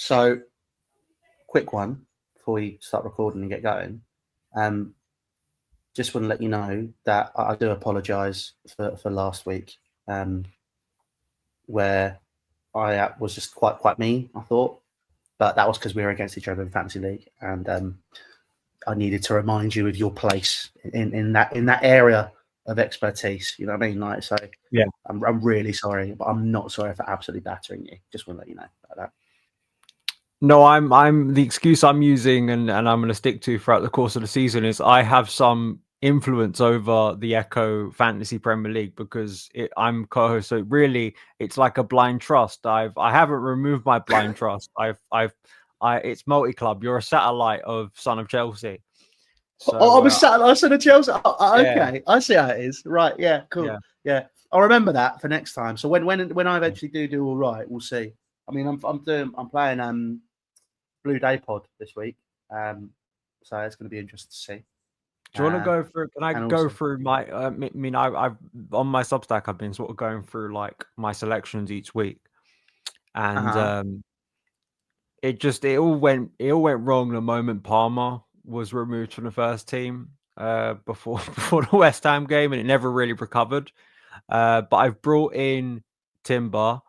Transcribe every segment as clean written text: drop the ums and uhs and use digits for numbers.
So, quick one before we start recording and get going. Just want to let you know that I do apologise for last week, where I was just quite mean, I thought. But that was because we were against each other in Fantasy League, and I needed to remind you of your place in that area of expertise. You know what I mean? Like, so yeah, I'm really sorry, but I'm not sorry for absolutely battering you. Just want to let you know about that. No, I'm the excuse I'm using and I'm going to stick to throughout the course of the season is I have some influence over the Echo Fantasy Premier League because I'm co-host. So really, it's like a blind trust. I haven't removed my blind trust. It's multi-club. You're a satellite of Son of Chelsea. So, I'm a satellite Son of Chelsea. Okay, yeah. I see how it is. Right, yeah, cool. Yeah. I'll remember that for next time. So when I eventually do all right, we'll see. I mean, I'm playing Blue Day Pod this week, so it's going to be interesting to see. Do you want to go through? Can I go through my? I mean, I've on my Substack, I've been sort of going through like my selections each week, and it all went wrong the moment Palmer was removed from the first team before the West Ham game, and it never really recovered. But I've brought in Timber,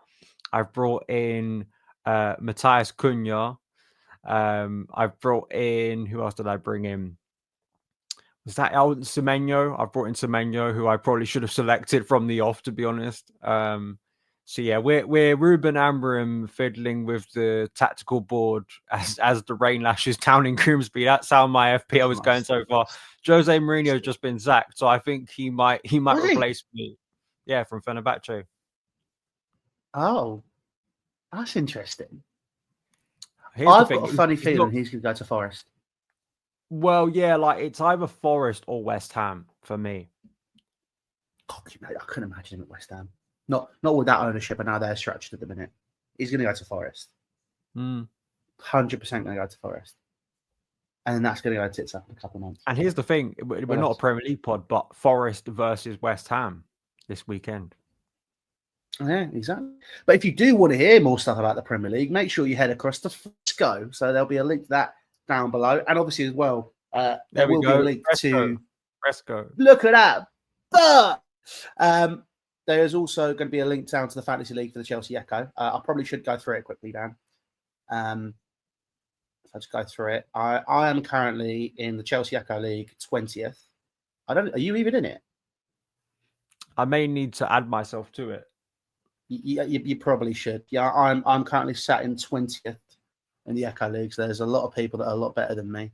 I've brought in Matthias Cunha, I've brought in who else did I bring in? Was that Semenyo? I've brought in Semenyo, who I probably should have selected from the off, to be honest. So yeah, we're Ruben Amorim fiddling with the tactical board as the rain lashes down in Grimsby. That's how my FPL is going so far. Jose Mourinho's just been sacked, so I think he might replace me. Yeah, from Fenerbahce. Oh, that's interesting. Here's I've got a funny feeling he's going to go to Forest. Well, yeah, like it's either Forest or West Ham for me. God, I couldn't imagine him at West Ham. Not with that ownership and how they're structured at the minute. He's going to go to Forest. 100% going to go to Forest. And that's going to go tits up in a couple of months. And here's the thing. We're not a Premier League pod, but Forest versus West Ham this weekend. Yeah, exactly. But if you do want to hear more stuff about the Premier League, make sure you head across to Frisco. So there'll be a link to that down below. And obviously as well, there will be a link to Fresco. Look at that. But there's also going to be a link down to the Fantasy League for the Chelsea Echo. I probably should go through it quickly, Dan. If I just go through it. I am currently in the Chelsea Echo League 20th. Are you even in it? I may need to add myself to it. You probably should. Yeah, I'm currently sat in 20th in the Echo League. So there's a lot of people that are a lot better than me.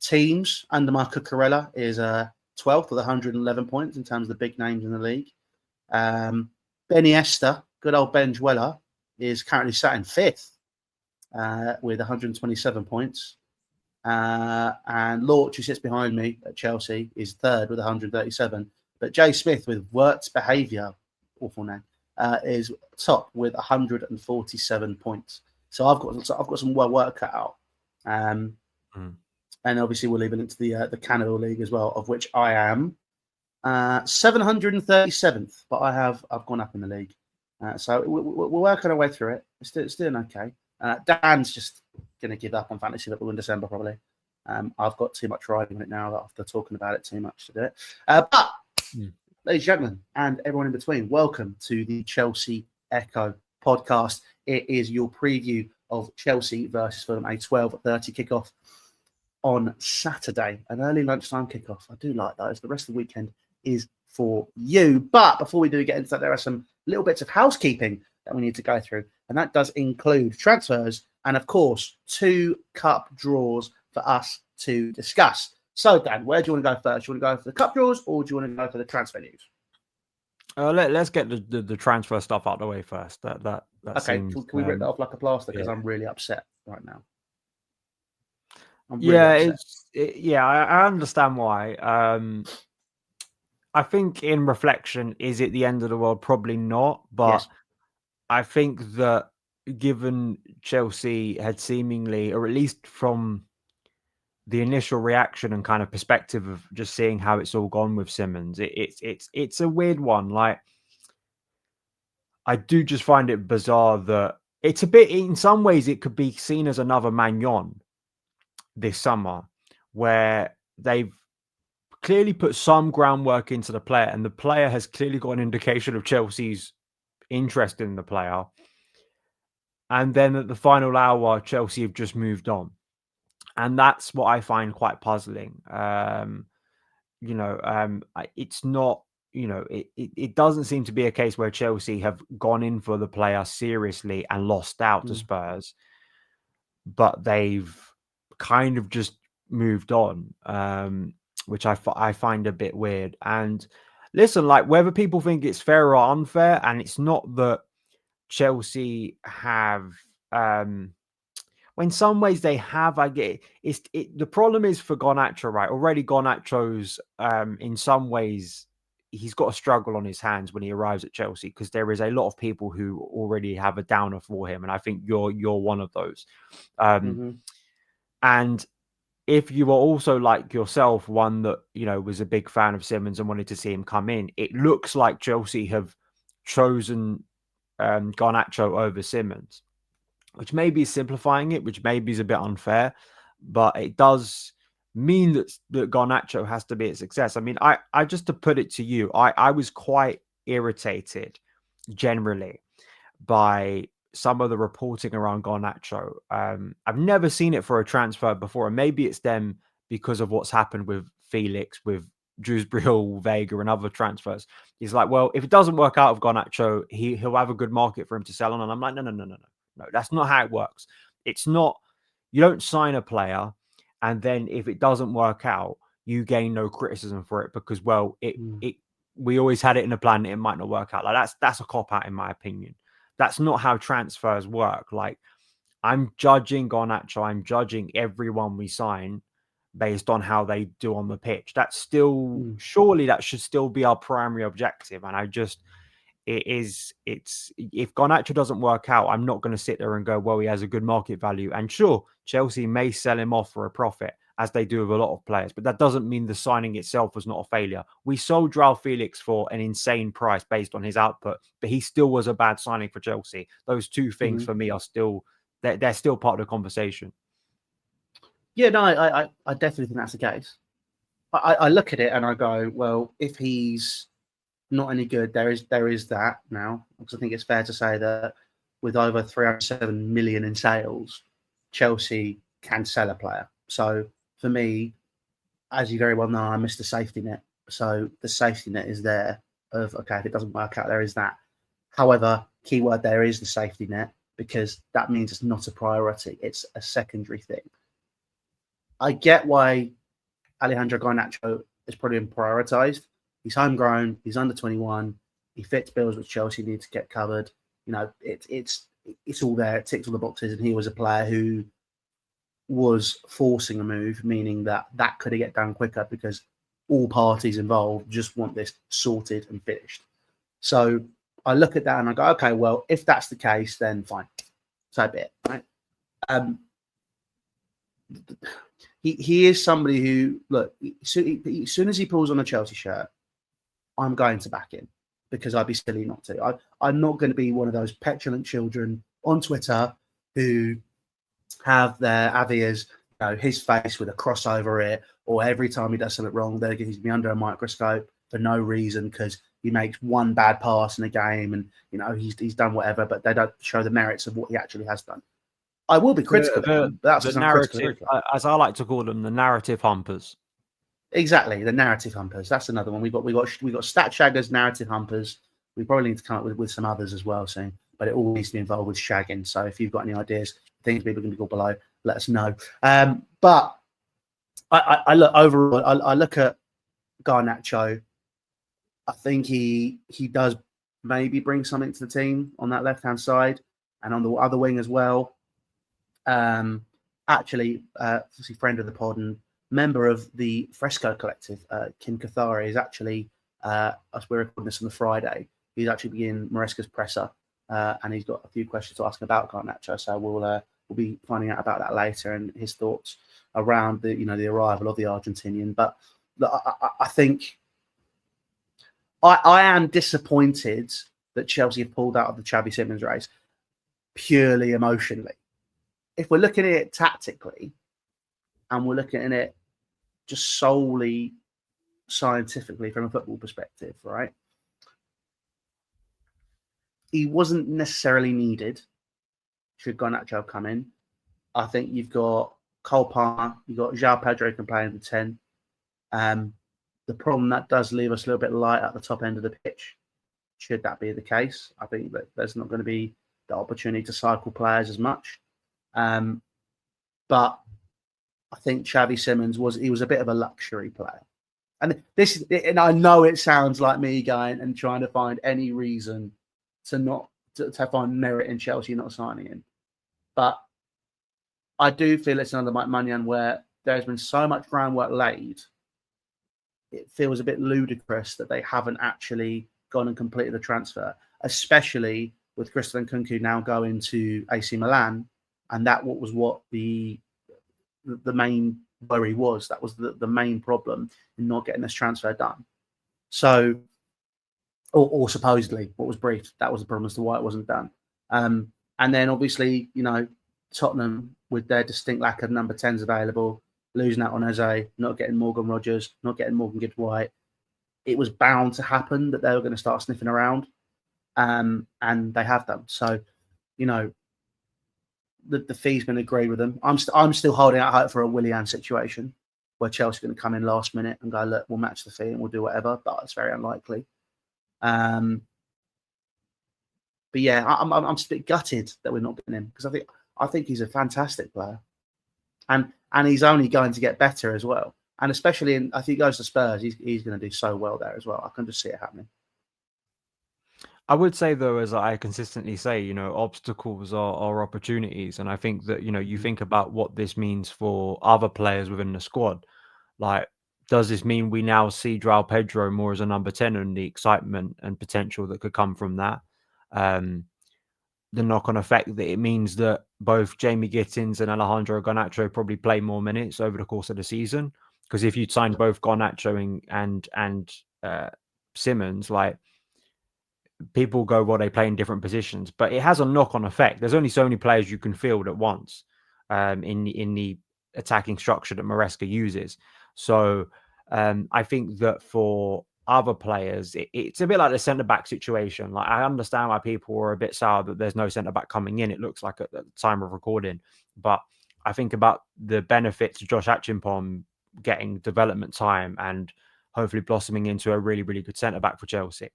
Teams under my Cucurella is 12th with 111 points in terms of the big names in the league. Benny Esther, good old Ben Dweller, is currently sat in 5th with 127 points. And Lorch, who sits behind me at Chelsea, is 3rd with 137. But Jay Smith with Wirt's Behaviour, awful name, is top with 147 points. So I've got some work cut out. And obviously we'll leave a link to the Canada League as well, of which I am 737th, but I've gone up in the league. So we're working our way through it. It's doing okay. Dan's just going to give up on fantasy football in December probably. I've got too much riding on it now after talking about it too much to do it. But ladies and gentlemen, and everyone in between, welcome to the Chelsea Echo podcast. It is your preview of Chelsea versus Fulham, a 12:30 kickoff on Saturday, an early lunchtime kickoff. I do like those. The rest of the weekend is for you. But before we do get into that, there are some little bits of housekeeping that we need to go through, and that does include transfers and, of course, 2 cup draws for us to discuss. So, Dan, where do you want to go first? Do you want to go for the cup draws, or do you want to go for the transfer news? Let's get the transfer stuff out of the way first. That okay. Seems, can we rip that off like a plaster? Because I'm really upset right now. Really I understand why. I think in reflection, is it the end of the world? Probably not. But yes. I think that given Chelsea had seemingly, or at least from the initial reaction and kind of perspective of just seeing how it's all gone with Simmons, it's a weird one. Like, I do just find it bizarre that it's a bit, in some ways, it could be seen as another Magnon this summer, where they've clearly put some groundwork into the player, and the player has clearly got an indication of Chelsea's interest in the player. And then at the final hour, Chelsea have just moved on. And that's what I find quite puzzling. It's not, it doesn't seem to be a case where Chelsea have gone in for the player seriously and lost out to Spurs, but they've kind of just moved on, which I find a bit weird. And listen, like, whether people think it's fair or unfair, and it's not that Chelsea have, in some ways they have, I get it. The problem is for Garnacho, right? Already Garnacho's, in some ways, he's got a struggle on his hands when he arrives at Chelsea, because there is a lot of people who already have a downer for him, and I think you're one of those. And if you are also, like yourself, one that, was a big fan of Simons and wanted to see him come in, it looks like Chelsea have chosen Garnacho over Simons, which maybe is simplifying it, which maybe is a bit unfair, but it does mean that Garnacho has to be a success. I mean, I just, to put it to you, I was quite irritated generally by some of the reporting around Garnacho. I've never seen it for a transfer before, and maybe it's them because of what's happened with Felix, with Drewsbury, Vega, and other transfers. He's like, well, if it doesn't work out of Garnacho, he'll have a good market for him to sell on. And I'm like, no, that's not how it works. It's not, you don't sign a player and then if it doesn't work out, you gain no criticism for it because, well, we always had it in a plan that it might not work out. Like, that's a cop-out in my opinion. That's not how transfers work. Like, I'm judging Garnacho, I'm judging everyone we sign based on how they do on the pitch. That's still, surely that should still be our primary objective. And it's if Garnacho doesn't work out, I'm not going to sit there and go, well, he has a good market value. And sure, Chelsea may sell him off for a profit, as they do with a lot of players, but that doesn't mean the signing itself was not a failure. We sold Joao Felix for an insane price based on his output, but he still was a bad signing for Chelsea. Those two things for me are still, they're still part of the conversation. Yeah, no, I definitely think that's the case. I look at it and I go, well, if he's not any good, there is that now, because I think it's fair to say that with over 307 million in sales, Chelsea can sell a player. So for me, as you very well know, I missed the safety net. So the safety net is there of, okay, if it doesn't work out, there is that. However, keyword there is the safety net, because that means it's not a priority. It's a secondary thing. I get why Alejandro Garnacho is probably been prioritised. He's homegrown. He's under 21. He fits bills which Chelsea need to get covered. It's all there. It ticks all the boxes. And he was a player who was forcing a move, meaning that could get done quicker because all parties involved just want this sorted and finished. So I look at that and I go, okay, well, if that's the case, then fine. So be it, right? He is somebody who, look, as soon as he pulls on a Chelsea shirt, I'm going to back him, because I'd be silly not to. I'm not going to be one of those petulant children on Twitter who have their Avi as, his face with a cross over it, or every time he does something wrong, they're going to be under a microscope for no reason because he makes one bad pass in a game and he's done whatever, but they don't show the merits of what he actually has done. I will be critical of him, but that's the narrative, as I like to call them, the narrative humpers. Exactly, the narrative humpers. That's another one. We got stat shaggers, narrative humpers. We probably need to come up with some others as well soon, but it all needs to be involved with shagging. So if you've got any ideas, things people can be called below, let us know. But I look overall. I look at Garnacho. I think he does maybe bring something to the team on that left hand side and on the other wing as well. Actually, obviously, friend of the pod and member of the Fresco Collective, Kim Cathari, is actually, as we're recording this on the Friday, he's actually in Maresca's presser, and he's got a few questions to ask about Garnacho. So we'll be finding out about that later and his thoughts around the arrival of the Argentinian. But I think I am disappointed that Chelsea have pulled out of the Xavi Simons race. purely emotionally. If we're looking at it tactically and we're looking at it just solely scientifically from a football perspective, right? He wasn't necessarily needed should Garnacho come in. I think you've got Cole Palmer, you've got João Pedro can play in the 10. The problem that does leave us a little bit light at the top end of the pitch. Should that be the case, I think that there's not going to be the opportunity to cycle players as much. But I think Xavi Simons was a bit of a luxury player. And I know it sounds like me going and trying to find any reason to find merit in Chelsea not signing him. But I do feel it's another Mike Maignan where there's been so much groundwork laid. It feels a bit ludicrous that they haven't actually gone and completed the transfer, especially with Christopher Nkunku now going to AC Milan, and that was what the main worry was. That was the main problem in not getting this transfer done. So, or supposedly what was briefed, that was the problem as to why it wasn't done. And then obviously, Tottenham with their distinct lack of number 10s available, losing out on Eze, not getting Morgan Rogers, not getting Morgan Gibbs-White, it was bound to happen that they were going to start sniffing around, and they have done. So, the fee's been agreed with them. I'm still holding out hope for a Willian situation where Chelsea are going to come in last minute and go, look, we'll match the fee and we'll do whatever, but it's very unlikely. But yeah, I'm just a bit gutted that we're not getting him because I think he's a fantastic player, and he's only going to get better as well. And especially if he goes to Spurs, he's going to do so well there as well. I can just see it happening. I would say, though, as I consistently say, obstacles are opportunities. And I think that, you think about what this means for other players within the squad. Like, does this mean we now see João Pedro more as a number 10 and the excitement and potential that could come from that? The knock-on effect that it means that both Jamie Gittins and Alejandro Garnacho probably play more minutes over the course of the season. Because if you'd signed both Garnacho and Simons, like, people go, well, they play in different positions, but it has a knock-on effect. There's only so many players you can field at once in the attacking structure that Maresca uses. So I think that for other players, it's a bit like the centre-back situation. Like, I understand why people were a bit sour that there's no centre-back coming in. It looks like at the time of recording, but I think about the benefits of Josh Achimpong getting development time and hopefully blossoming into a really, really good centre-back for Chelsea.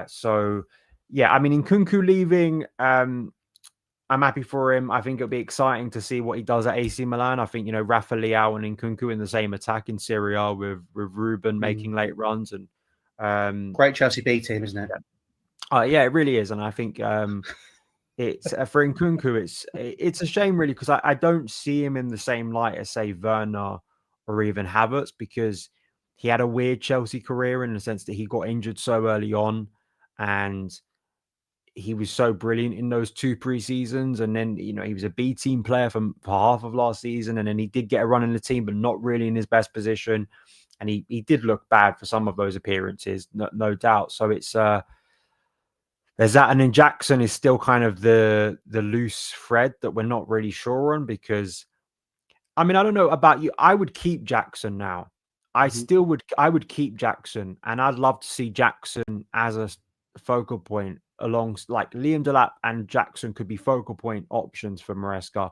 So, yeah, I mean, Nkunku leaving, I'm happy for him. I think it'll be exciting to see what he does at AC Milan. I think, Rafa Leao and Nkunku in the same attack in Serie A with Ruben making late runs. And great Chelsea B team, isn't it? Yeah, it really is. And I think it's for Nkunku, it's a shame, really, because I don't see him in the same light as, say, Werner or even Havertz, because he had a weird Chelsea career in the sense that he got injured so early on and he was so brilliant in those 2 pre-seasons. And then, he was a B team player for half of last season. And then he did get a run in the team, but not really in his best position. And he did look bad for some of those appearances, no doubt. So it's, there's that. And then Jackson is still kind of the loose thread that we're not really sure on, because, I mean, I don't know about you. I would keep Jackson now. I would keep Jackson, and I'd love to see Jackson as a focal point along, like Liam Delap and Jackson could be focal point options for Maresca.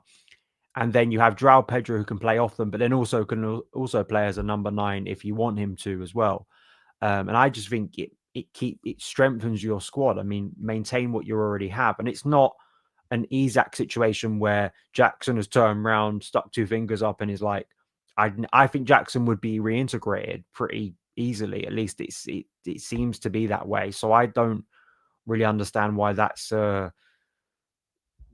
And then you have João Pedro who can play off them, but then can also play as a number 9 if you want him to as well. And I just think it strengthens your squad. I mean, maintain what you already have, and it's not an Isak situation where Jackson has turned around, stuck 2 fingers up, and is like, I think Jackson would be reintegrated pretty easily. At least it seems to be that way. So I don't really understand why that's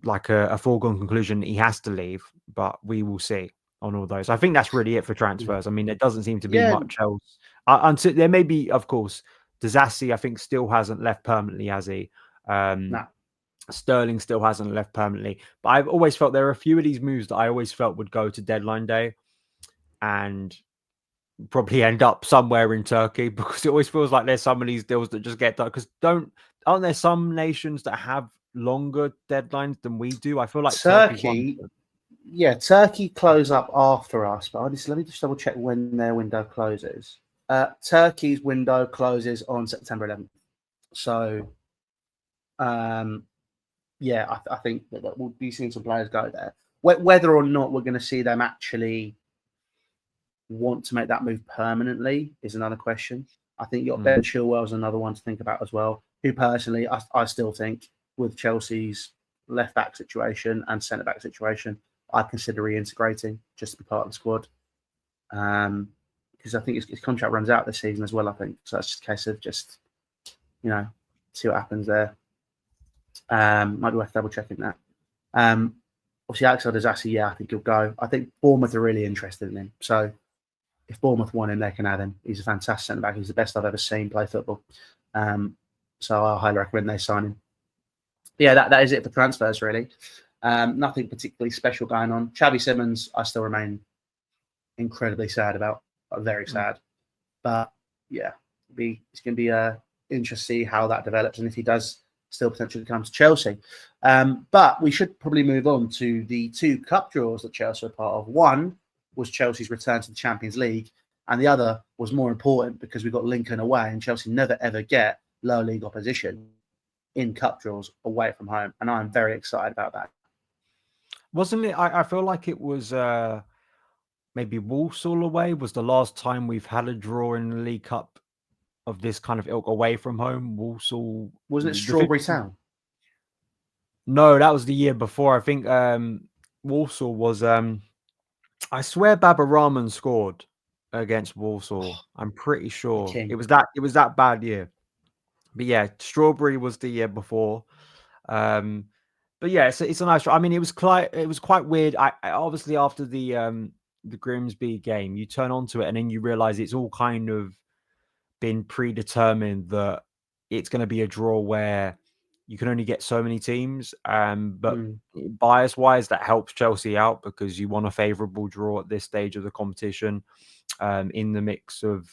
like a foregone conclusion. He has to leave, but we will see on all those. I think that's really it for transfers. I mean, there doesn't seem to be much else. Until there may be, of course, Disasi, I think, still hasn't left permanently, has he? No. Sterling still hasn't left permanently. But I've always felt there are a few of these moves that I always felt would go to deadline day and probably end up somewhere in Turkey, because it always feels like there's some of these deals that just get done. Because aren't there some nations that have longer deadlines than we do. I feel like Turkey close up after us, but let me just double check when their window closes. Turkey's window closes on September 11th. So, I think that we'll be seeing some players go there. Whether or not we're going to see them actually want to make that move permanently is another question. I think you've got Ben Chilwell's another one to think about as well, who personally I still think with Chelsea's left back situation and centre back situation, I consider reintegrating just to be part of the squad. Because I think his contract runs out this season as well, I think. So it's just a case of just, see what happens there. Might be worth double checking that. Obviously, Alexander Zassi, I think he'll go. I think Bournemouth are really interested in him. So if Bournemouth want him, they can have him. He's a fantastic centre back. He's the best I've ever seen play football. So I highly recommend they sign him. But yeah, that is it for transfers, really. Nothing particularly special going on. Xavi Simons, I still remain incredibly sad about. Very sad. But yeah, it's going to be interesting to see how that develops and if he does still potentially come to Chelsea. But we should probably move on to the two cup draws that Chelsea were part of. One was Chelsea's return to the Champions League, and the other was more important because we got Lincoln away, and Chelsea never ever get lower league opposition in cup draws away from home, and I'm very excited about that. Wasn't it? I feel like it was maybe Walsall away was the last time we've had a draw in the League Cup of this kind of ilk away from home. Walsall, wasn't it Strawberry Town? No, that was the year before. I think Walsall was. I swear Baba Rahman scored against Walsall. I'm pretty sure it was that bad year. But yeah, Strawberry was the year before. But yeah, it's a nice. I mean, it was quite weird. I obviously after the Grimsby game, you turn onto it and then you realize it's all kind of been predetermined that it's going to be a draw where you can only get so many teams. But bias wise, that helps Chelsea out because you want a favourable draw at this stage of the competition in the mix of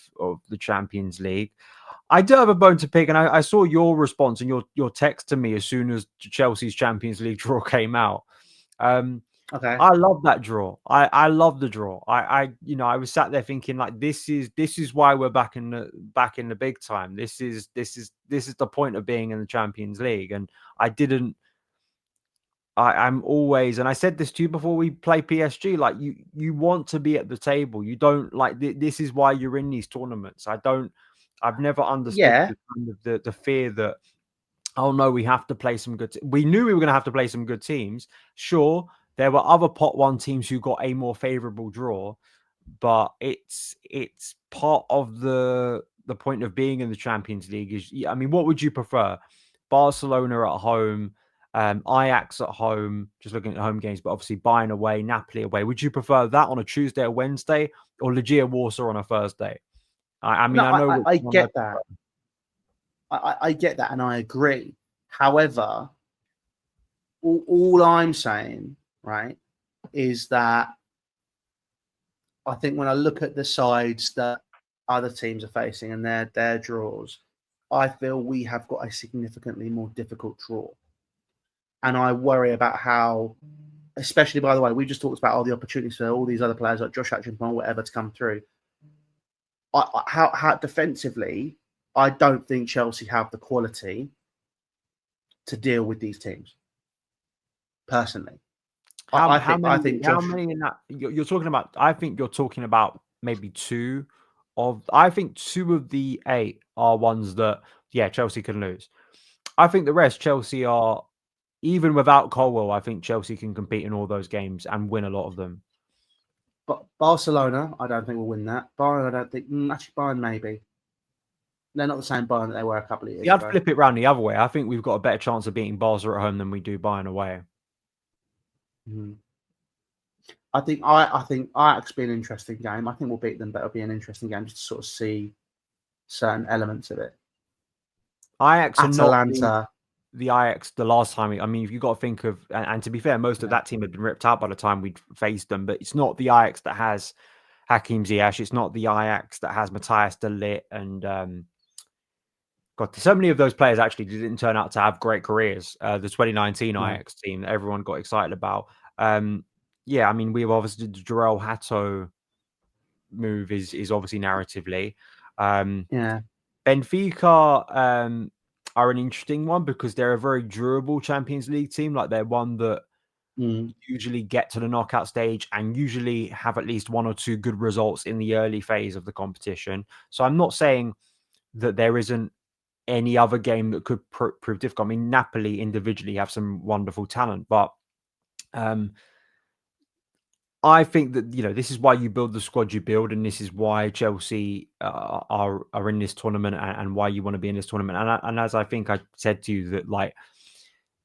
the Champions League. I do have a bone to pick, and I saw your response and your text to me as soon as Chelsea's Champions League draw came out. Okay. I love that draw. I love the draw. I was sat there thinking like this is why we're back in the big time. This is the point of being in the Champions League. And I'm always, and I said this to you before we play PSG, like you want to be at the table. You don't like this is why you're in these tournaments. I've never understood the fear that, oh no, we have to play some good. We knew we were going to have to play some good teams. Sure, there were other pot one teams who got a more favorable draw, but it's part of the point of being in the Champions League. Is, I mean, what would you prefer? Barcelona at home, Ajax at home, just looking at home games, but obviously Bayern away, Napoli away. Would you prefer that on a Tuesday or Wednesday, or Legia Warsaw on a Thursday? I get that. I get that, and I agree. However, all I'm saying, right, is that I think when I look at the sides that other teams are facing and their draws, I feel we have got a significantly more difficult draw. And I worry about how, especially, by the way, we just talked about all the opportunities for all these other players like Josh Hutchinson or whatever to come through. How defensively, I don't think Chelsea have the quality to deal with these teams. Personally, how many in that you're talking about? I think you're talking about maybe two of the 8 are ones that Chelsea can lose. I think the rest Chelsea are, even without Colwell, I think Chelsea can compete in all those games and win a lot of them. But Barcelona, I don't think will win that. Bayern, I don't think. Actually, Bayern maybe. They're not the same Bayern that they were a couple of years ago. I'd flip it around the other way. I think we've got a better chance of beating Barca at home than we do Bayern away. I think Ajax will be an interesting game. I think we'll beat them, but it'll be an interesting game just to sort of see certain elements of it. Ajax Atalanta. Are not the Ajax the last time. I mean, if you got to think of, and to be fair, most of that team had been ripped out by the time we'd faced them, but it's not the Ajax that has Hakim Ziyech. It's not the Ajax that has Matthias de Ligt and God, so many of those players actually didn't turn out to have great careers. The 2019 Ajax team that everyone got excited about. Yeah, I mean, we've obviously the Jarell Hato move is obviously narratively. Benfica are an interesting one because they're a very durable Champions League team. Like they're one that usually get to the knockout stage and usually have at least one or two good results in the early phase of the competition. So I'm not saying that there isn't any other game that could prove difficult. I mean, Napoli individually have some wonderful talent, but I think that, you know, this is why you build the squad you build, and this is why Chelsea are in this tournament and why you want to be in this tournament. And as I think I said to you, that like,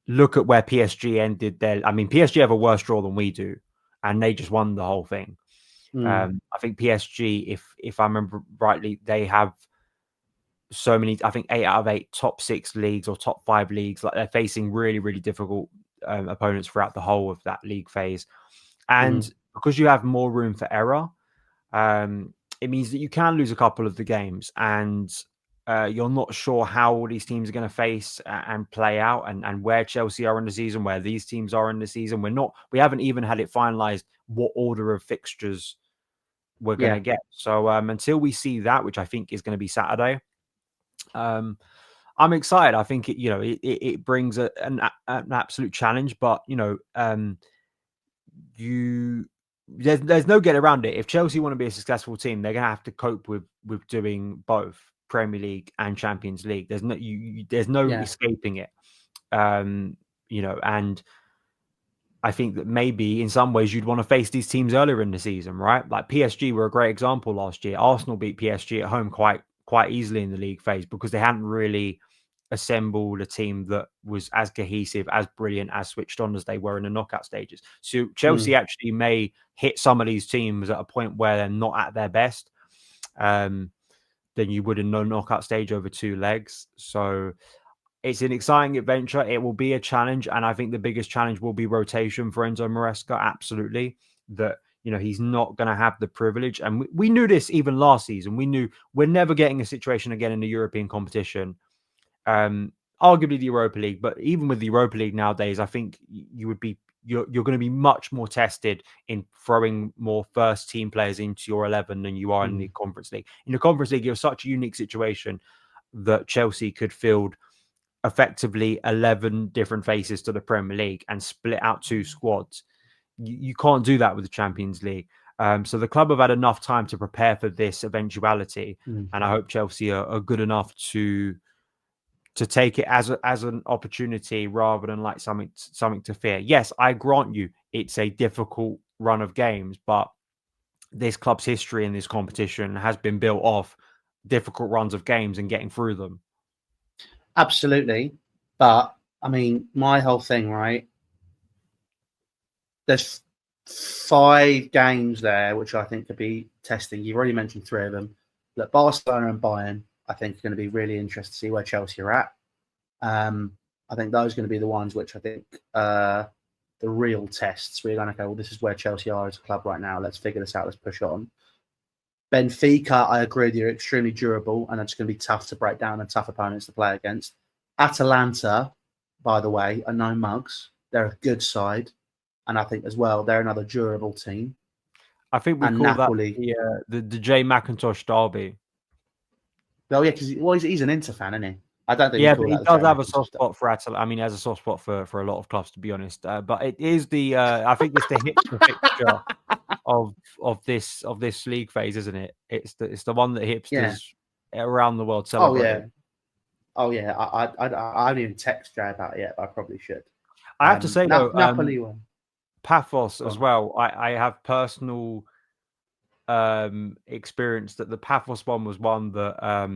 look at where PSG ended their. I mean, PSG have a worse draw than we do, and they just won the whole thing. I think PSG, if I remember rightly, they have so many. I think 8 out of 8 top 6 leagues or top 5 leagues. Like they're facing really, really difficult opponents throughout the whole of that league phase, and because you have more room for error, it means that you can lose a couple of the games, and you're not sure how all these teams are going to face and play out, and where Chelsea are in the season, where these teams are in the season. We haven't even had it finalized what order of fixtures we're going to get. So until we see that, which I think is going to be Saturday, I'm excited. I think it brings an absolute challenge, but there's no getting around it. If Chelsea want to be a successful team, they're going to have to cope with doing both Premier League and Champions League. There's no escaping it. And I think that maybe in some ways you'd want to face these teams earlier in the season, right? Like PSG were a great example last year. Arsenal beat PSG at home quite easily in the league phase because they hadn't really assembled a team that was as cohesive, as brilliant, as switched on as they were in the knockout stages. So Chelsea actually may hit some of these teams at a point where they're not at their best than you would in the knockout stage over 2 legs. So it's an exciting adventure. It will be a challenge, and I think the biggest challenge will be rotation for Enzo Maresca. Absolutely, that he's not going to have the privilege, and we knew this even last season. We knew we're never getting a situation again in the European competition. Arguably the Europa League, but even with the Europa League nowadays, I think you're going to be much more tested in throwing more first team players into your 11 than you are in the Conference League. In the Conference League, you're such a unique situation that Chelsea could field effectively 11 different faces to the Premier League and split out 2 squads. You can't do that with the Champions League. So the club have had enough time to prepare for this eventuality, and I hope Chelsea are good enough to take it as an opportunity rather than like something to fear. Yes, I grant you it's a difficult run of games, but this club's history in this competition has been built off difficult runs of games and getting through them. Absolutely. But I mean, my whole thing, right? There's 5 games there which I think could be testing. You've already mentioned 3 of them. Look, Barcelona and Bayern, I think, are going to be really interesting to see where Chelsea are at. I think those are going to be the ones which I think the real tests. We're going to go, well, this is where Chelsea are as a club right now. Let's figure this out. Let's push on. Benfica, I agree with you, are extremely durable, and it's going to be tough to break down and tough opponents to play against. Atalanta, by the way, are no mugs. They're a good side, and I think as well they're another durable team. I think we call Napoli, that the Jay McIntosh derby. Oh yeah, because he's an Inter fan, isn't he? I don't think. Yeah, but he does have a soft spot for Atalanta. I mean, he has a soft spot for a lot of clubs, to be honest. But it is the I think it's the hipster fixture of this league phase, isn't it? It's the one that hipsters around the world celebrate. Oh yeah. I haven't even texted Jay about it yet, but I probably should. I have to say though, Napoli one. Paphos as well. I have personal experience that the Paphos one was one that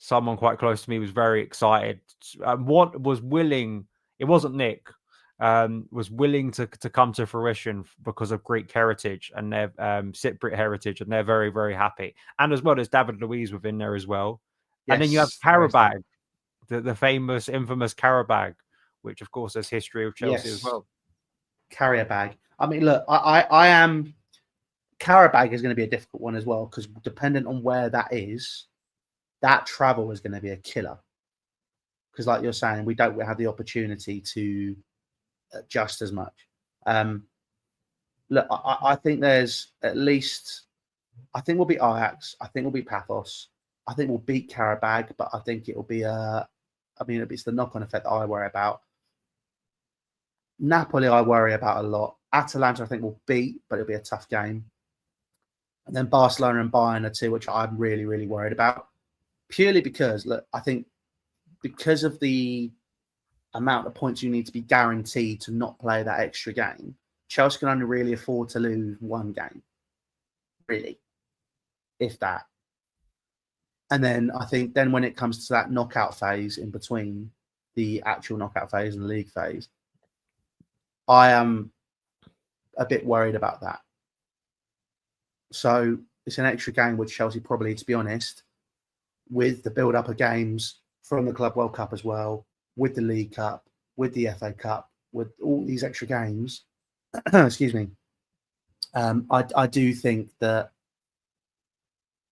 someone quite close to me was very excited. What was willing? It wasn't Nick. Was willing to come to fruition because of Greek heritage and their Cypriot heritage, and they're very, very happy. And as well, there's David Luiz within there as well. Yes, and then you have Karabag, the famous, infamous Karabag, which of course has history of Chelsea as well. Karabag. I mean, look, I am. Karabag is going to be a difficult one as well because dependent on where that is, that travel is going to be a killer. because, like you're saying, we don't have the opportunity to adjust as much. Look, I think there's at least. I think we'll beat Ajax. I think we'll beat Paphos. I think we'll beat Karabag, but I think it'll be it's the knock-on effect that I worry about. Napoli, I worry about a lot. Atalanta, I think we'll beat, but it'll be a tough game. And then Barcelona and Bayern are two which I'm really, really worried about. Purely because, look, I think because of the amount of points you need to be guaranteed to not play that extra game, Chelsea can only really afford to lose one game. Really. If that. And then I think then when it comes to that knockout phase in between the actual knockout phase and the league phase, I am a bit worried about that. So it's an extra game with Chelsea probably, to be honest, with the build-up of games from the Club World Cup as well, with the League Cup, with the FA Cup, with all these extra games. Excuse me. I do think that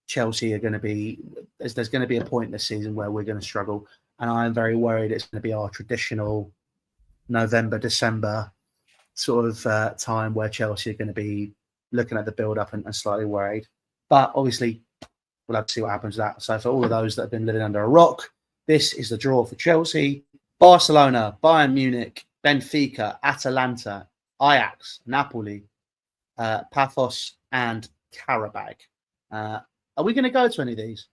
Chelsea are going to be, there's going to be a point this season where we're going to struggle. And I am very worried it's going to be our traditional November, December sort of time where Chelsea are going to be looking at the build-up and slightly worried. But obviously, we'll have to see what happens with that. So for all of those that have been living under a rock, this is the draw for Chelsea. Barcelona, Bayern Munich, Benfica, Atalanta, Ajax, Napoli, Paphos, and Karabag. Are we going to go to any of these?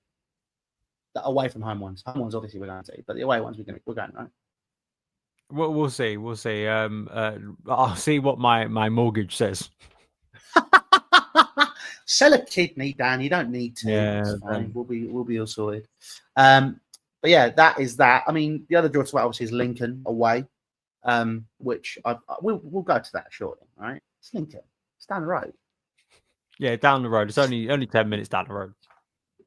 The away from home ones. Home ones, obviously, we're going to. But the away ones, we're going, right? We'll see. We'll see. I'll see what my mortgage says. Sell a kidney, Dan. You don't need to. Yeah, it's fine. We'll be all sorted. But yeah, that is that. I mean, the other draw to obviously is Lincoln away, which we'll go to that shortly. All right, it's Lincoln. It's down the road. Yeah, down the road. It's only 10 minutes down the road.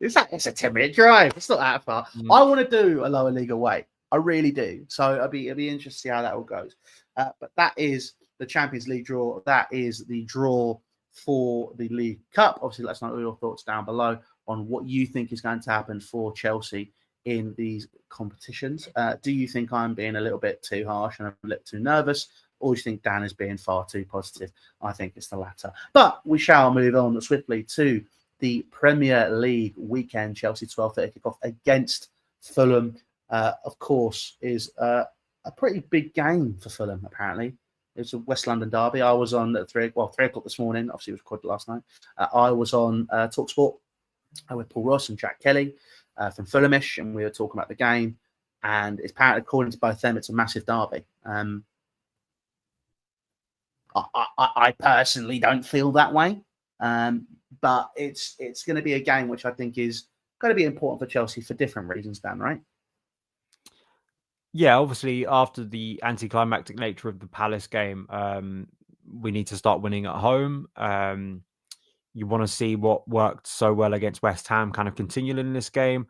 It's a 10-minute drive. It's not that far. I want to do a lower league away. I really do. So it'll be interesting to see how that all goes. But that is the Champions League draw. That is the draw for the League Cup. Obviously, let us know your thoughts down below on what you think is going to happen for Chelsea in these competitions. Do you think I'm being a little bit too harsh and a little too nervous? Or do you think Dan is being far too positive? I think it's the latter. But we shall move on swiftly to the Premier League weekend. Chelsea 12:30 kickoff against Fulham. Of course, is a pretty big game for Fulham, apparently. It's a West London derby. I was on at 3 o'clock this morning. Obviously, it was recorded last night. I was on TalkSport with Paul Ross and Jack Kelly from Fulhamish, and we were talking about the game. And it's apparently, according to both them, it's a massive derby. I personally don't feel that way. But it's going to be a game which I think is going to be important for Chelsea for different reasons, Dan, right? Yeah, obviously, after the anticlimactic nature of the Palace game, we need to start winning at home. You want to see what worked so well against West Ham kind of continuing in this game.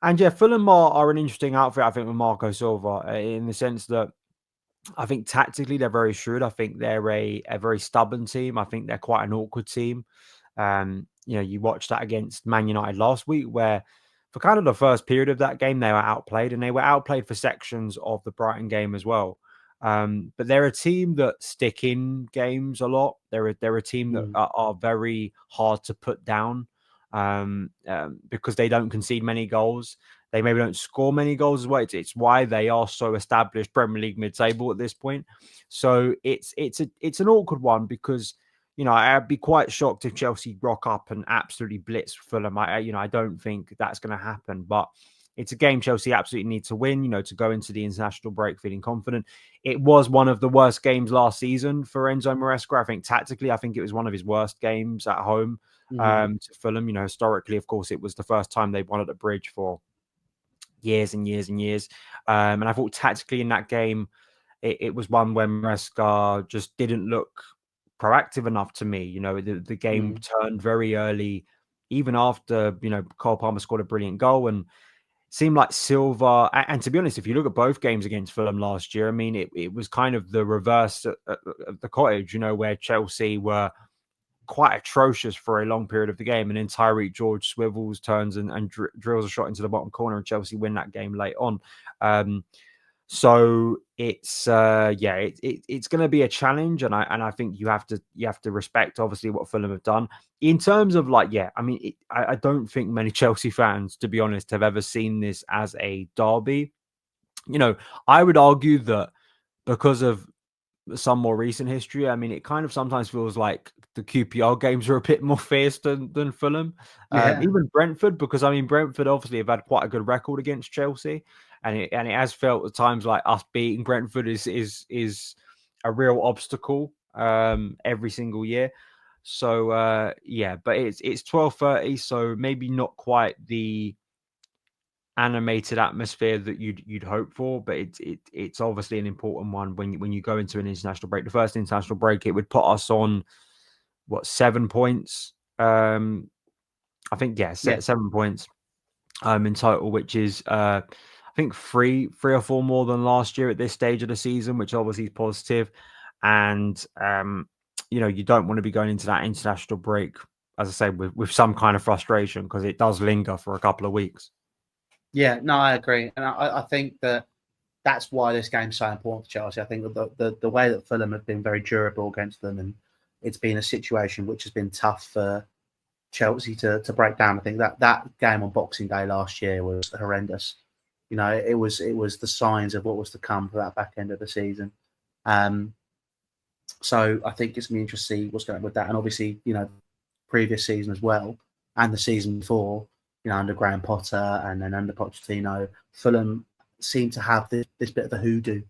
And yeah, Fulham are an interesting outfit, I think, with Marco Silva, in the sense that I think tactically they're very shrewd. I think they're a very stubborn team. I think they're quite an awkward team. You watched that against Man United last week, where for kind of the first period of that game, they were outplayed, and they were outplayed for sections of the Brighton game as well. But they're a team that stick in games a lot. They're a team that are very hard to put down because they don't concede many goals. They maybe don't score many goals as well. It's why they are so established Premier League mid-table at this point. So it's an awkward one because, I'd be quite shocked if Chelsea rock up and absolutely blitz Fulham. I don't think that's going to happen. But it's a game Chelsea absolutely need to win, to go into the international break feeling confident. It was one of the worst games last season for Enzo Maresca. I think tactically, it was one of his worst games at home to Fulham. Historically, of course, it was the first time they won at the Bridge for years and years and years. And I thought tactically in that game, it was one where Maresca just didn't look proactive enough to me. The game turned very early, even after, Cole Palmer scored a brilliant goal, and seemed like Silva. And to be honest, if you look at both games against Fulham last year, it was kind of the reverse of the cottage, where Chelsea were quite atrocious for a long period of the game. And then Tyreek George swivels, turns and drills a shot into the bottom corner, and Chelsea win that game late on. So it's it's going to be a challenge, and I think you have to respect obviously what Fulham have done in terms of I don't think many Chelsea fans, to be honest, have ever seen this as a derby. I would argue that because of some more recent history, it kind of sometimes feels like the QPR games are a bit more fierce than Fulham. Even Brentford, because Brentford obviously have had quite a good record against Chelsea. And it has felt at times like us beating Brentford is a real obstacle every single year. So but it's 12:30, so maybe not quite the animated atmosphere that you'd hope for, but it's obviously an important one when you go into an international break. The first international break, it would put us on 7 points. I think 7 points in total, which is I think three or four more than last year at this stage of the season, which obviously is positive. And, you don't want to be going into that international break, as I say, with some kind of frustration, because it does linger for a couple of weeks. Yeah, no, I agree. And I think that's why this game's so important for Chelsea. I think the way that Fulham have been very durable against them, and it's been a situation which has been tough for Chelsea to break down. I think that game on Boxing Day last year was horrendous. It was the signs of what was to come for that back end of the season. So I think it's going to be interesting to see what's going on with that. And obviously, previous season as well, and the season before, under Graham Potter and then under Pochettino, Fulham seem to have this bit of a hoodoo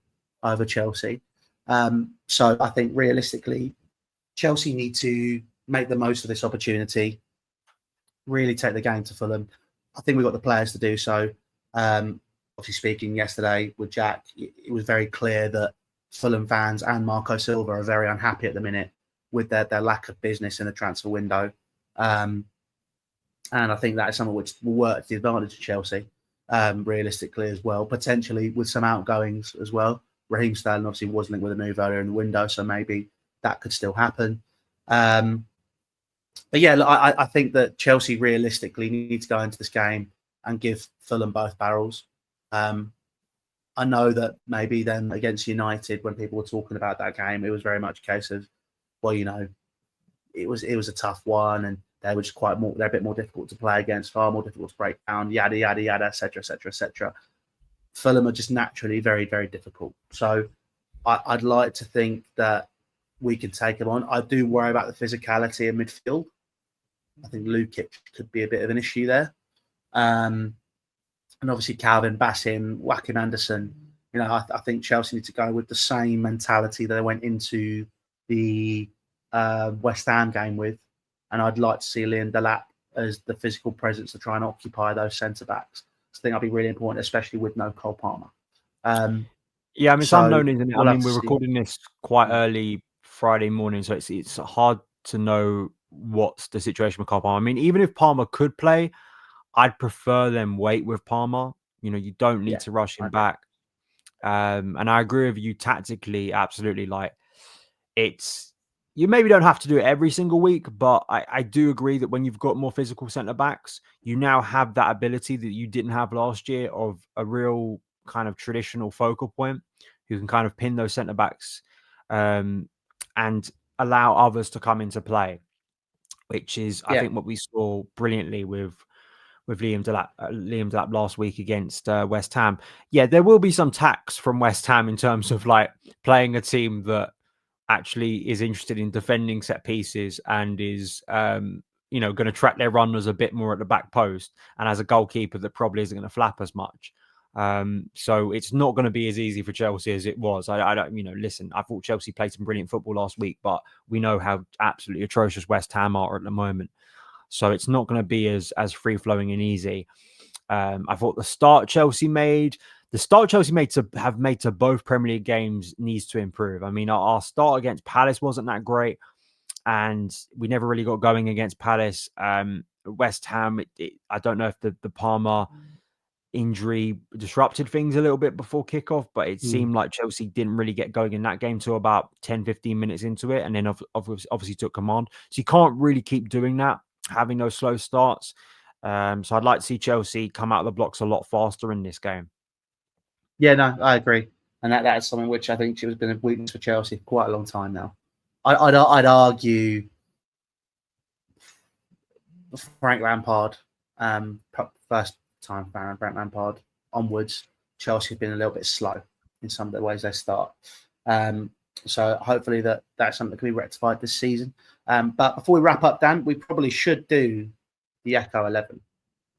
over Chelsea. So I think realistically, Chelsea need to make the most of this opportunity, really take the game to Fulham. I think we've got the players to do so. Obviously, speaking yesterday with Jack, it was very clear that Fulham fans and Marco Silva are very unhappy at the minute with their lack of business in the transfer window. And I think that is something which will work to the advantage of Chelsea, realistically as well, potentially with some outgoings as well. Raheem Sterling obviously was linked with a move earlier in the window, so maybe that could still happen. But yeah, look, I think that Chelsea realistically need to go into this game and give Fulham both barrels. I know that maybe then against United, when people were talking about that game, it was very much a case of, it was a tough one, and they were just they're a bit more difficult to play against, far more difficult to break down, yada yada yada, etc. etc. etc. Fulham are just naturally very, very difficult. So I'd like to think that we can take them on. I do worry about the physicality in midfield. I think Lukic could be a bit of an issue there. And obviously Calvin Bassett, Joachim Anderson. I think Chelsea need to go with the same mentality that they went into the West Ham game with. And I'd like to see Liam Delap as the physical presence to try and occupy those centre-backs. I think that'll be really important, especially with no Cole Palmer. It's unknown, isn't it? We're recording this quite early Friday morning, so it's hard to know what's the situation with Cole Palmer. Even if Palmer could play, I'd prefer them wait with Palmer. You don't need to rush him back. And I agree with you tactically, absolutely. You maybe don't have to do it every single week, but I do agree that when you've got more physical centre-backs, you now have that ability that you didn't have last year of a real kind of traditional focal point who can kind of pin those centre-backs and allow others to come into play, which is, I think, what we saw brilliantly with Liam Delap last week against West Ham. Yeah, there will be some tax from West Ham in terms of playing a team that actually is interested in defending set pieces and is going to track their runners a bit more at the back post, and as a goalkeeper that probably isn't going to flap as much. So it's not going to be as easy for Chelsea as it was. I don't, listen, I thought Chelsea played some brilliant football last week, but we know how absolutely atrocious West Ham are at the moment. So it's not going to be as free flowing and easy. I thought the start Chelsea made to both Premier League games needs to improve. Our start against Palace wasn't that great, and we never really got going against Palace. West Ham, I don't know if the Palmer injury disrupted things a little bit before kickoff, but it seemed like Chelsea didn't really get going in that game till about 10-15 minutes into it, and then obviously took command. So you can't really keep doing that, having those slow starts. So I'd like to see Chelsea come out of the blocks a lot faster in this game. Yeah, no, I agree, and that is something which I think has been a weakness for Chelsea for quite a long time now. I'd argue Frank Lampard, first time Frank Lampard onwards, Chelsea have been a little bit slow in some of the ways they start. So hopefully that's something that can be rectified this season. But before we wrap up, Dan, we probably should do the Echo 11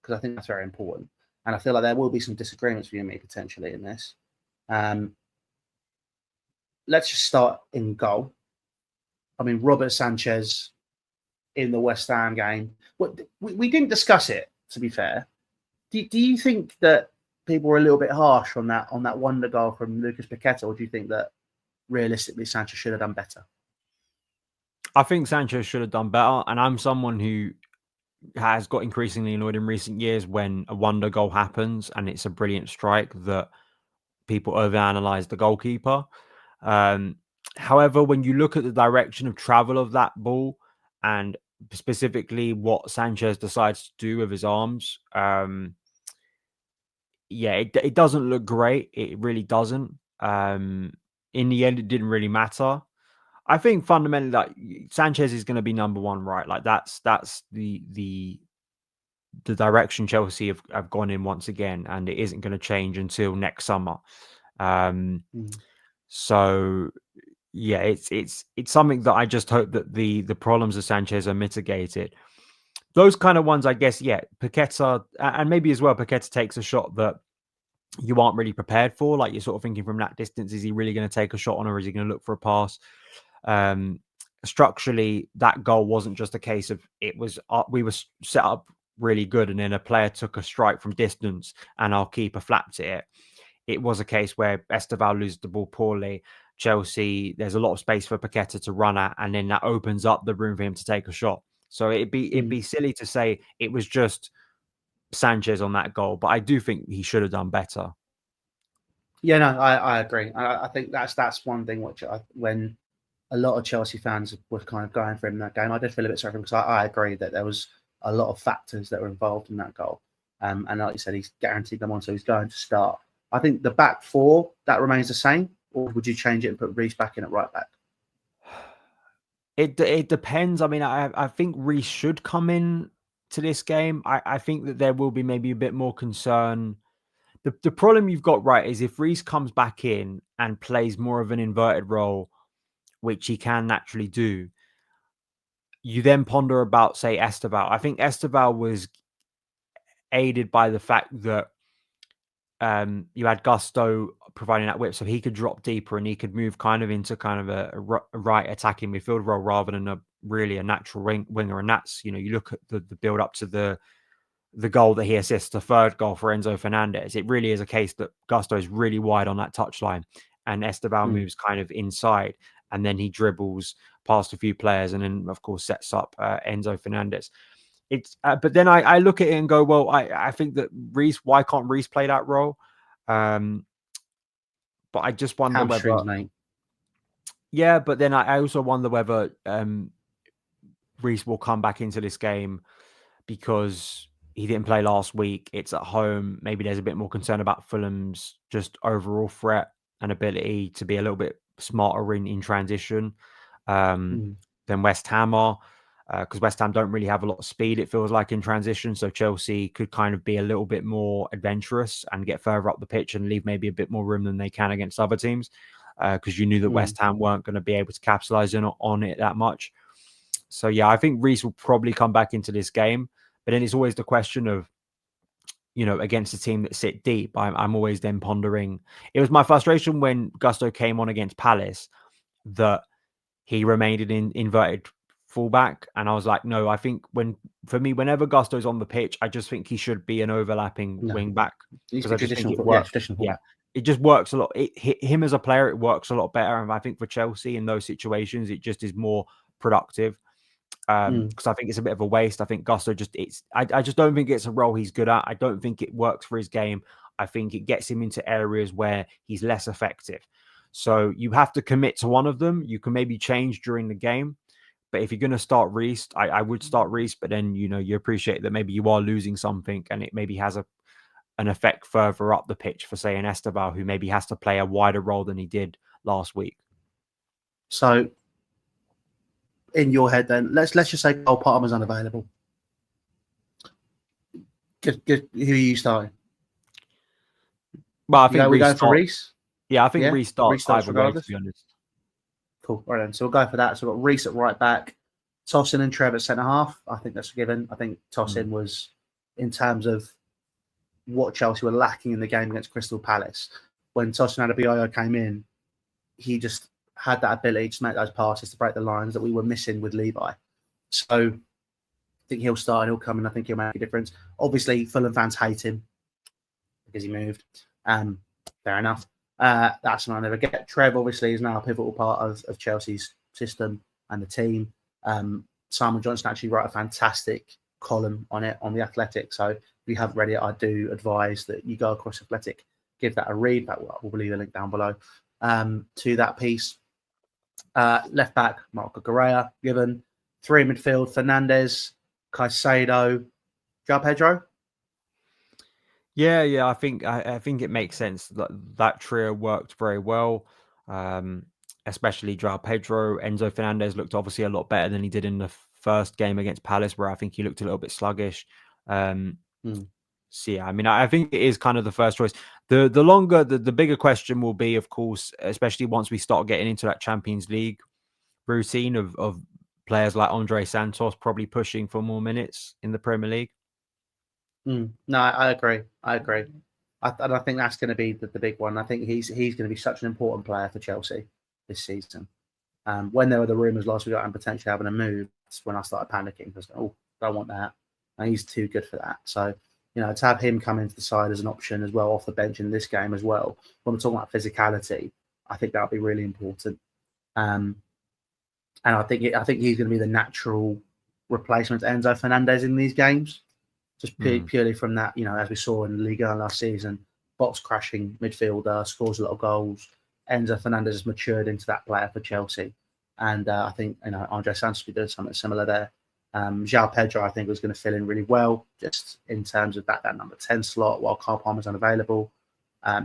because I think that's very important. And I feel like there will be some disagreements with you and me potentially in this. Let's just start in goal. I mean, Robert Sanchez in the West Ham game. We didn't discuss it, to be fair. Do you think that people were a little bit harsh on that wonder goal from Lucas Paqueta, or do you think that realistically Sanchez should have done better? I think Sanchez should have done better, and I'm someone who has got increasingly annoyed in recent years when a wonder goal happens and it's a brilliant strike that people overanalyze the goalkeeper. However, when you look at the direction of travel of that ball and specifically what Sanchez decides to do with his arms, it doesn't look great. It really doesn't. In the end, it didn't really matter. I think fundamentally that Sanchez is going to be number one, right? Like that's the direction Chelsea have gone in once again, and it isn't going to change until next summer. So yeah, it's something that I just hope that the problems of Sanchez are mitigated. Those kind of ones, I guess, yeah, Paqueta, and maybe as well, Paqueta takes a shot that you aren't really prepared for. Like you're sort of thinking from that distance, is he really going to take a shot on, or is he going to look for a pass? Structurally, that goal wasn't just a case of we were set up really good, and then a player took a strike from distance, and our keeper flapped it. It was a case where Esteval loses the ball poorly. Chelsea, there's a lot of space for Paqueta to run at, and then that opens up the room for him to take a shot. So it'd be silly to say it was just Sanchez on that goal, but I do think he should have done better. Yeah, no, I agree. I think that's one thing which when a lot of Chelsea fans were kind of going for him in that game, I did feel a bit sorry for him because I agree that there was a lot of factors that were involved in that goal. And like you said, he's guaranteed them on, so he's going to start. I think the back four, that remains the same, or would you change it and put Reece back in at right back? It depends. I mean, I think Reece should come in to this game. I think that there will be maybe a bit more concern. The problem you've got, right, is if Reece comes back in and plays more of an inverted role, which he can naturally do, you then ponder about, say, Esteval. I think Esteval was aided by the fact that you had Gusto providing that whip, so he could drop deeper and he could move kind of into kind of a right attacking midfield role rather than a natural winger. And that's, you look at the build up to the goal that he assists, the third goal for Enzo Fernandez. It really is a case that Gusto is really wide on that touchline, and Esteval moves kind of inside, and then he dribbles past a few players, and then of course sets up Enzo Fernandez. But then I look at it and go, well, I think that Reece, why can't Reece play that role? But I just wonder whether, mate. Yeah, but then I also wonder whether Reece will come back into this game because he didn't play last week. It's at home. Maybe there's a bit more concern about Fulham's just overall threat and ability to be a little bit smarter in transition than West Ham are. Because West Ham don't really have a lot of speed, it feels like, in transition. So Chelsea could kind of be a little bit more adventurous and get further up the pitch and leave maybe a bit more room than they can against other teams. Because you knew that West Ham weren't going to be able to capitalize on it that much. So yeah, I think Reece will probably come back into this game. But then it's always the question of, against a team that sit deep, I'm always then pondering. It was my frustration when Gusto came on against Palace that he remained an inverted fullback, and I was like, no, I think whenever Gusto's on the pitch, I just think he should be an overlapping wing back, because I just think it works. Yeah, it just works a lot. Him as a player, it works a lot better, and I think for Chelsea in those situations, it just is more productive. because I think it's a bit of a waste. I think Gusto I just don't think it's a role he's good at. I don't think it works for his game. I think it gets him into areas where he's less effective. So you have to commit to one of them. You can maybe change during the game. But if you're going to start Reece, I would start Reece. But then, you appreciate that maybe you are losing something and it maybe has an effect further up the pitch for, say, an Esteval who maybe has to play a wider role than he did last week. So in your head then, let's just say Cole Palmer's unavailable. Who are you starting? Well, I think we go for Reece. Yeah, I think Reece starts either way, to be honest. Cool. All right, then. So we'll go for that. So we've got Reece at right back, Tosin and Trev at centre half. I think that's a given. I think Tosin was, in terms of what Chelsea were lacking in the game against Crystal Palace, when Tosin Adebayo came in, he just had that ability to make those passes, to break the lines that we were missing with Levi. So I think he'll start and he'll come in. I think he'll make a difference. Obviously, Fulham fans hate him because he moved. Fair enough. That's what I never get. Trev obviously is now a pivotal part of Chelsea's system and the team. Simon Johnson actually wrote a fantastic column on it on The Athletic. So if you haven't read it, I do advise that you go across Athletic, give that a read. That will leave a link down below to that piece. Left back, Marco Correa, given. 3 in midfield, Fernandes, Caicedo, João Pedro. Yeah, I think it makes sense that trio worked very well, especially João Pedro. Enzo Fernandez looked obviously a lot better than he did in the first game against Palace, where I think he looked a little bit sluggish. So yeah, I mean, I think it is kind of the first choice. The bigger question will be, of course, especially once we start getting into that Champions League routine of players like Andre Santos probably pushing for more minutes in the Premier League. No, I agree. And I think that's going to be the big one. I think he's going to be such an important player for Chelsea this season. When there were the rumours last week about potentially having a move, that's when I started panicking. I was like, oh, don't want that. And he's too good for that. So, to have him come into the side as an option as well, off the bench in this game as well, when we're talking about physicality, I think that would be really important. And I think he's going to be the natural replacement to Enzo Fernandez in these games. Just purely from that, as we saw in Liga last season, box crashing midfielder, scores a lot of goals. Enzo Fernandez has matured into that player for Chelsea. And I think, Andre Santos will be doing something similar there. João Pedro, I think, was going to fill in really well, just in terms of that number 10 slot, while Cole Palmer's unavailable.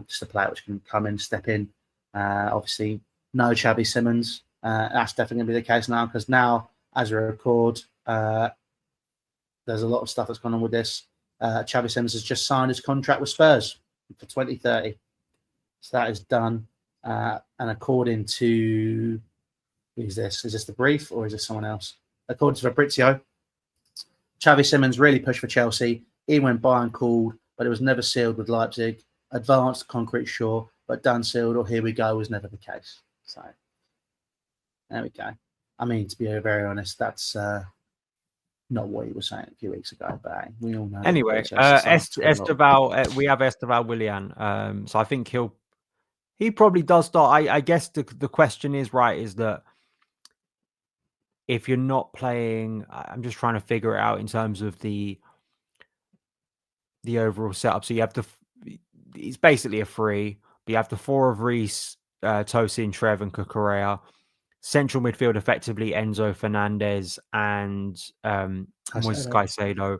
Just a player which can come in, step in. Obviously, no Xavi Simons. That's definitely going to be the case now, because now, as we record, there's a lot of stuff that's gone on with this. Xavi Simons has just signed his contract with Spurs for 2030. So that is done. And according to... Who's this? Is this the brief or is this someone else? According to Fabrizio, Xavi Simons really pushed for Chelsea, even when Bayern called, but it was never sealed with Leipzig. Advanced, concrete, sure, but done, sealed, or here we go was never the case. So there we go. I mean, to be very honest, that's... not what he was saying a few weeks ago, but we all know. Anyway, Esteval, we have Esteval Willian. So I think he probably does start. I guess the question is that if you're not playing, I'm just trying to figure it out in terms of the overall setup. So you have it's basically a free, but you have the 4 of Reece, Tosin, Trev, and Correa. Central midfield, effectively Enzo Fernandez and Moises Caicedo.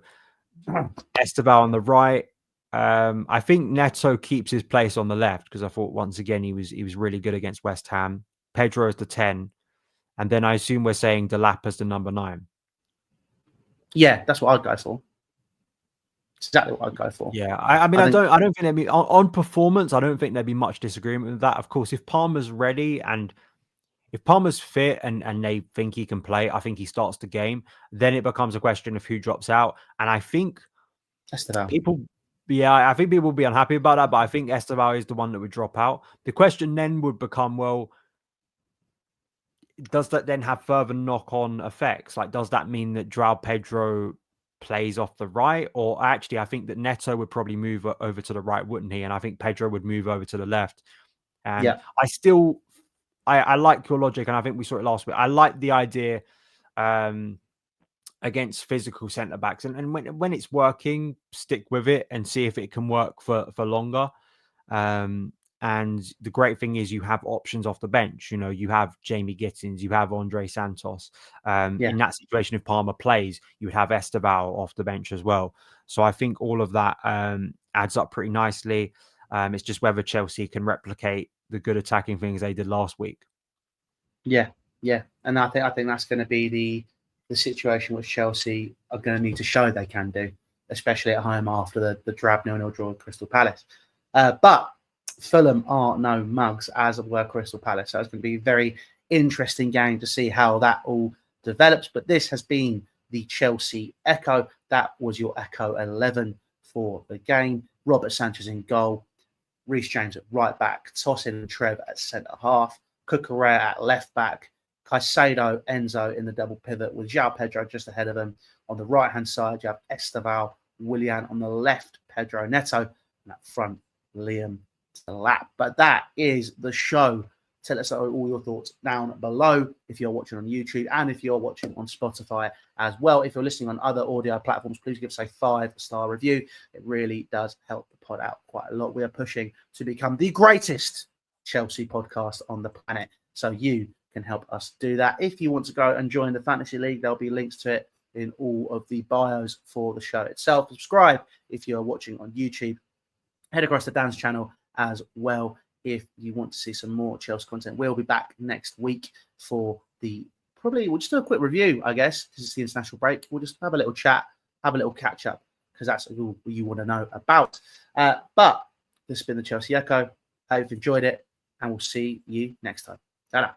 Esteval on the right. I think Neto keeps his place on the left, because I thought once again he was really good against West Ham. Pedro is the 10, and then I assume we're saying Delap as the number 9. Yeah, that's what I'd go for. It's exactly what I'd go for. Yeah, I mean, I don't think there'd be on performance. I don't think there'd be much disagreement with that. Of course, if Palmer's ready and if Palmer's fit and they think he can play, I think he starts the game. Then it becomes a question of who drops out. And I think people will be unhappy about that, but I think Esteval is the one that would drop out. The question then would become, well, does that then have further knock-on effects? Like, does that mean that João Pedro plays off the right? Or actually, I think that Neto would probably move over to the right, wouldn't he? And I think Pedro would move over to the left. And I like your logic, and I think we saw it last week. I like the idea against physical centre backs, and when it's working, stick with it and see if it can work for longer. And the great thing is you have options off the bench. You know, you have Jamie Gittins, you have Andre Santos. In that situation, if Palmer plays, you would have Esteval off the bench as well. So I think all of that adds up pretty nicely. It's just whether Chelsea can replicate the good attacking things they did last week. Yeah, and I think that's going to be the situation which Chelsea are going to need to show they can do, especially at home after the drab 0-0 draw with Crystal Palace. But Fulham are no mugs, as were Crystal Palace. So it's going to be a very interesting game to see how that all develops. But this has been the Chelsea Echo. That was your Echo 11 for the game. Robert Sanchez in goal, Reece James at right back, Tosin and Trev at centre half, Cucurella at left back, Caicedo, Enzo in the double pivot with João Pedro just ahead of him. On the right-hand side, you have Esteval, Willian on the left, Pedro Neto, and up front, Liam Delap. But that is the show. Tell us all your thoughts down below if you're watching on YouTube and if you're watching on Spotify as well. If you're listening on other audio platforms, please give us a 5-star review. It really does help the pod out quite a lot. We are pushing to become the greatest Chelsea podcast on the planet, so you can help us do that. If you want to go and join the Fantasy League, there'll be links to it in all of the bios for the show itself. Subscribe if you're watching on YouTube. Head across to Dan's channel as well if you want to see some more Chelsea content. We'll be back next week for we'll just do a quick review, I guess, because it's the international break. We'll just have a little chat, have a little catch up, because that's all you want to know about. But this has been the Chelsea Echo. I hope you've enjoyed it, and we'll see you next time. Ta-da.